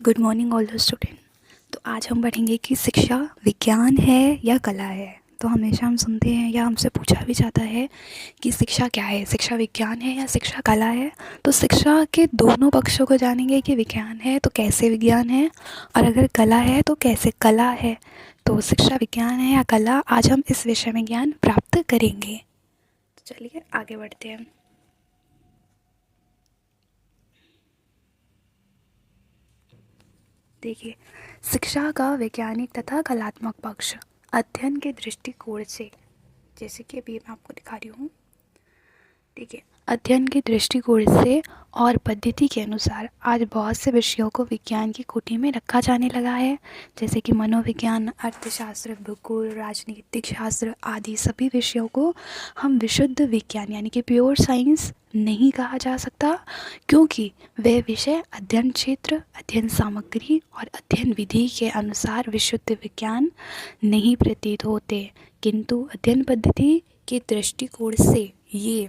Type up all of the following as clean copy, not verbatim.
Good morning all the student. तो आज हम पढ़ेंगे कि शिक्षा विज्ञान है या कला है। तो हमेशा हम सुनते हैं या हमसे पूछा भी जाता है कि शिक्षा क्या है, शिक्षा विज्ञान है या शिक्षा कला है। तो शिक्षा के दोनों पक्षों को जानेंगे कि विज्ञान है तो कैसे विज्ञान है, और अगर कला है तो कैसे कला है। तो शिक्षा विज्ञान है या कला, आज हम इस विषय में ज्ञान प्राप्त करेंगे। तो चलिए आगे बढ़ते हैं। देखिए, शिक्षा का वैज्ञानिक तथा कलात्मक पक्ष अध्ययन के दृष्टिकोण से, जैसे कि अभी मैं आपको दिखा रही हूँ। ठीक है, अध्ययन के दृष्टिकोण से और पद्धति के अनुसार आज बहुत से विषयों को विज्ञान की कोटि में रखा जाने लगा है, जैसे कि मनोविज्ञान, अर्थशास्त्र, भूगोल, राजनीतिक शास्त्र आदि सभी विषयों को हम विशुद्ध विज्ञान यानी कि प्योर साइंस नहीं कहा जा सकता, क्योंकि वह विषय अध्ययन क्षेत्र, अध्ययन सामग्री और अध्ययन विधि के अनुसार विशुद्ध विज्ञान नहीं प्रतीत होते, किंतु अध्ययन पद्धति के दृष्टिकोण से ये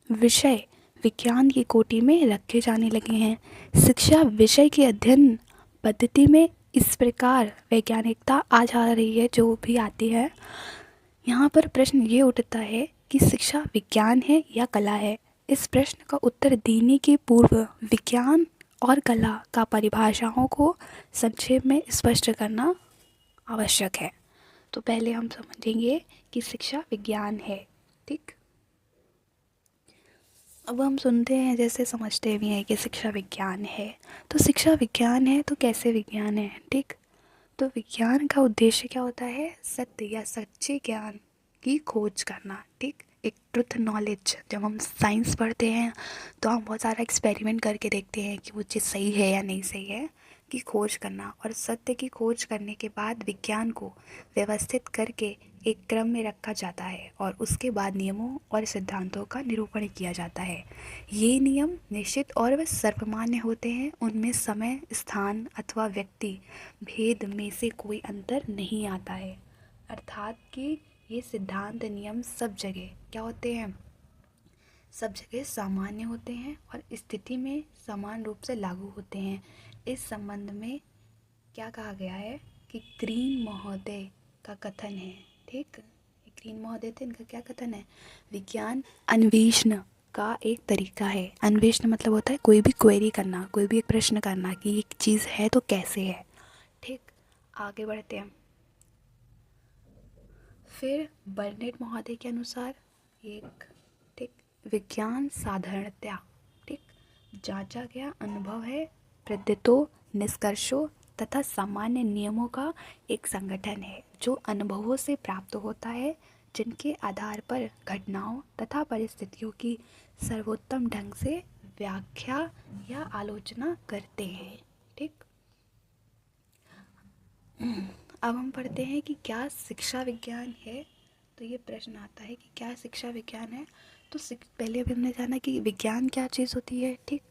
विषय विज्ञान की कोटि में रखे जाने लगे हैं। शिक्षा विषय की अध्ययन पद्धति में इस प्रकार वैज्ञानिकता आ जा रही है जो भी आती है। यहाँ पर प्रश्न ये उठता है कि शिक्षा विज्ञान है या कला है। इस प्रश्न का उत्तर देने के पूर्व विज्ञान और कला का परिभाषाओं को संक्षेप में स्पष्ट करना आवश्यक है। तो पहले हम समझेंगे कि शिक्षा विज्ञान है। ठीक, अब हम सुनते हैं, जैसे समझते भी हैं कि शिक्षा विज्ञान है। तो शिक्षा विज्ञान है तो कैसे विज्ञान है। ठीक, तो विज्ञान का उद्देश्य क्या होता है? सत्य या सच्चे ज्ञान की खोज करना। ठीक, एक ट्रुथ नॉलेज। जब हम साइंस पढ़ते हैं तो हम बहुत सारा एक्सपेरिमेंट करके देखते हैं कि वो चीज़ सही है या नहीं सही है, की खोज करना। और सत्य की खोज करने के बाद विज्ञान को व्यवस्थित करके एक क्रम में रखा जाता है और उसके बाद नियमों और सिद्धांतों का निरूपण किया जाता है। ये नियम निश्चित और वे सर्वमान्य होते हैं, उनमें समय, स्थान अथवा व्यक्ति भेद में से कोई अंतर नहीं आता है। अर्थात कि ये सिद्धांत नियम सब जगह क्या होते हैं? सब जगह सामान्य होते हैं और स्थिति में समान रूप से लागू होते हैं। इस संबंध में क्या कहा गया है कि ग्रीन महोदय का कथन है। ठीक, ग्रीन महोदय थे, इनका क्या कथन है? विज्ञान अन्वेषण का एक तरीका है। अन्वेषण मतलब होता है कोई भी क्वेरी करना, कोई भी एक प्रश्न करना कि एक चीज़ है तो कैसे है। ठीक, आगे बढ़ते हैं। फिर बर्नेट महोदय के अनुसार एक, ठीक, विज्ञान साधारणतया, ठीक, जांचा गया अनुभव है, प्रतीतों, निष्कर्षों तथा सामान्य नियमों का एक संगठन है जो अनुभवों से प्राप्त होता है, जिनके आधार पर घटनाओं तथा परिस्थितियों की सर्वोत्तम ढंग से व्याख्या या आलोचना करते हैं। ठीक, अब हम पढ़ते हैं कि क्या शिक्षा विज्ञान है। तो ये प्रश्न आता है कि क्या शिक्षा विज्ञान है। तो पहले अभी हमने जाना कि विज्ञान क्या चीज़ होती है। ठीक,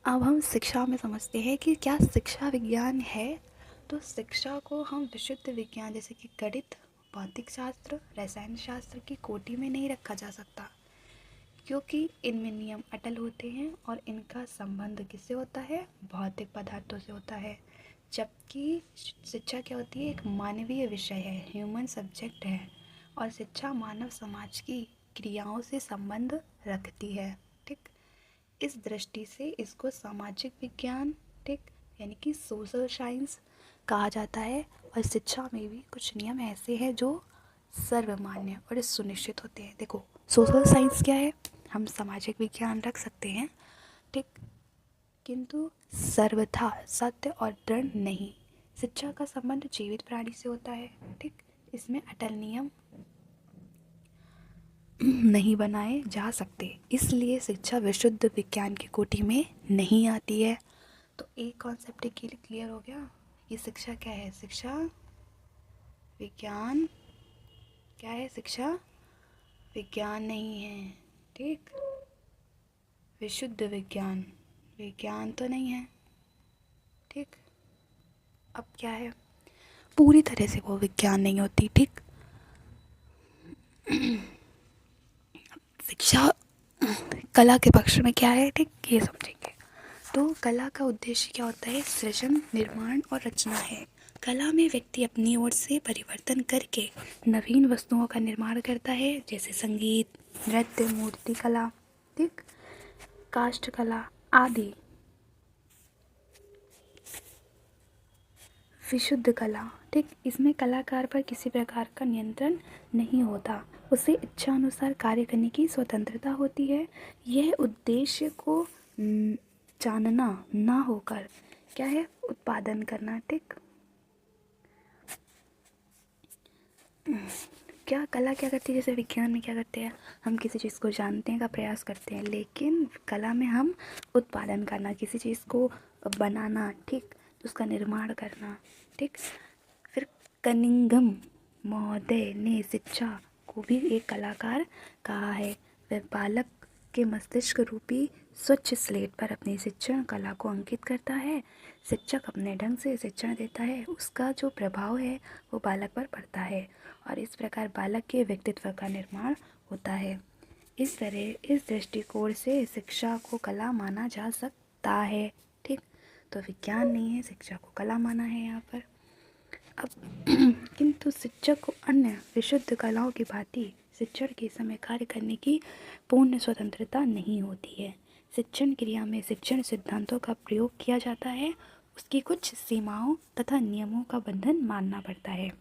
अब हम शिक्षा में समझते हैं कि क्या शिक्षा विज्ञान है। तो शिक्षा को हम विशुद्ध विज्ञान जैसे कि गणित, भौतिक शास्त्र, रसायन शास्त्र की कोटि में नहीं रखा जा सकता, क्योंकि इनमें नियम अटल होते हैं और इनका संबंध किससे होता है? भौतिक पदार्थों से होता है। जबकि शिक्षा क्या होती है? एक मानवीय विषय है, ह्यूमन सब्जेक्ट है, और शिक्षा मानव समाज की क्रियाओं से संबंध रखती है। ठीक, इस दृष्टि से इसको सामाजिक विज्ञान, ठीक, यानी कि सोशल साइंस कहा जाता है। और शिक्षा में भी कुछ नियम ऐसे हैं जो सर्वमान्य और सुनिश्चित होते हैं। देखो, सोशल साइंस क्या है? हम सामाजिक विज्ञान रख सकते हैं, ठीक, किंतु सर्वथा सत्य और दृढ़ नहीं। शिक्षा का संबंध जीवित प्राणी से होता है। ठीक, इसमें अटल नियम नहीं बनाए जा सकते, इसलिए शिक्षा विशुद्ध विज्ञान की कोटि में नहीं आती है। तो एक कॉन्सेप्ट के लिए क्लियर हो गया, ये शिक्षा क्या है? शिक्षा विज्ञान क्या है? शिक्षा विज्ञान नहीं है। ठीक, विशुद्ध विज्ञान, विज्ञान तो नहीं है। ठीक, अब क्या है? पूरी तरह से वो विज्ञान नहीं होती। ठीक, शिक्षा कला के पक्ष में क्या है? ठीक, ये समझेंगे। तो कला का उद्देश्य क्या होता है? सृजन, निर्माण और रचना है। कला में व्यक्ति अपनी ओर से परिवर्तन करके नवीन वस्तुओं का निर्माण करता है, जैसे संगीत, नृत्य, मूर्ति कला, ठीक, काष्ठ कला आदि। विशुद्ध कला, ठीक, इसमें कलाकार पर किसी प्रकार का नियंत्रण नहीं होता, उसे इच्छा अनुसार कार्य करने की स्वतंत्रता होती है। यह उद्देश्य को जानना ना होकर क्या है? उत्पादन करना, ठीक। क्या कला क्या करती है? जैसे विज्ञान में क्या करते हैं, हम किसी चीज़ को जानते हैं का प्रयास करते हैं, लेकिन कला में हम उत्पादन करना, किसी चीज़ को बनाना, ठीक, उसका निर्माण करना, ठीक। फिर कनिंघम महोदय ने शिक्षा को भी एक कलाकार कहा है। वह बालक के मस्तिष्क रूपी स्वच्छ स्लेट पर अपनी शिक्षण कला को अंकित करता है। शिक्षक अपने ढंग से शिक्षण देता है, उसका जो प्रभाव है वो बालक पर पड़ता है और इस प्रकार बालक के व्यक्तित्व का निर्माण होता है। इस तरह इस दृष्टिकोण से शिक्षा को कला माना जा सकता है, ठीक। तो विज्ञान नहीं है, शिक्षा को कला माना है यहाँ पर। अब किंतु शिक्षक को अन्य विशुद्ध कलाओं की भांति शिक्षण के समय कार्य करने की पूर्ण स्वतंत्रता नहीं होती है। शिक्षण क्रिया में शिक्षण सिद्धांतों का प्रयोग किया जाता है, उसकी कुछ सीमाओं तथा नियमों का बंधन मानना पड़ता है।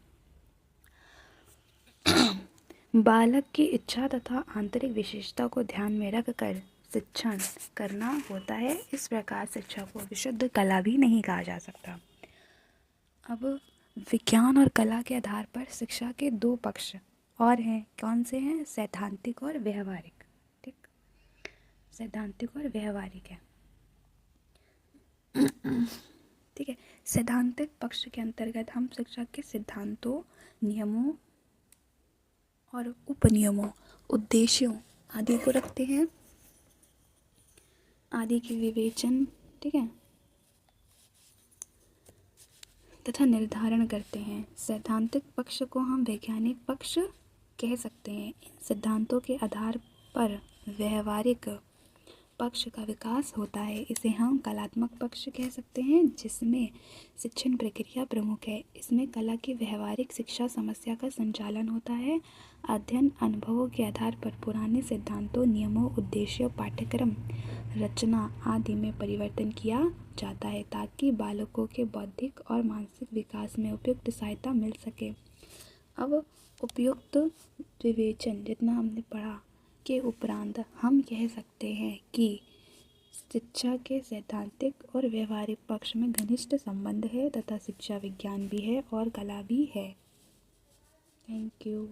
बालक की इच्छा तथा आंतरिक विशेषता को ध्यान में रखकर शिक्षण करना होता है। इस प्रकार शिक्षा को विशुद्ध कला भी नहीं कहा जा सकता। अब विज्ञान और कला के आधार पर शिक्षा के दो पक्ष और हैं, कौन से हैं? सैद्धांतिक और व्यवहारिक, ठीक, सैद्धांतिक और व्यवहारिक है, ठीक है। सैद्धांतिक पक्ष के अंतर्गत हम शिक्षा के सिद्धांतों, नियमों और उपनियमों, उद्देश्यों आदि को रखते हैं, आदि की विवेचन, ठीक है, तथा निर्धारण करते हैं। सैद्धांतिक पक्ष को हम वैज्ञानिक पक्ष कह सकते हैं। इन सिद्धांतों के आधार पर व्यवहारिक पक्ष का विकास होता है, इसे हम कलात्मक पक्ष कह सकते हैं, जिसमें शिक्षण प्रक्रिया प्रमुख है। इसमें कला की व्यवहारिक शिक्षा समस्या का संचालन होता है। अध्ययन अनुभवों के आधार पर पुराने सिद्धांतों, नियमों, उद्देश्यों, पाठ्यक्रम रचना आदि में परिवर्तन किया जाता है, ताकि बालकों के बौद्धिक और मानसिक विकास में उपयुक्त सहायता मिल सके। अब उपयुक्त विवेचन जितना हमने पढ़ा के उपरांत हम कह सकते हैं कि शिक्षा के सैद्धांतिक और व्यवहारिक पक्ष में घनिष्ठ संबंध है तथा शिक्षा विज्ञान भी है और कला भी है। Thank you.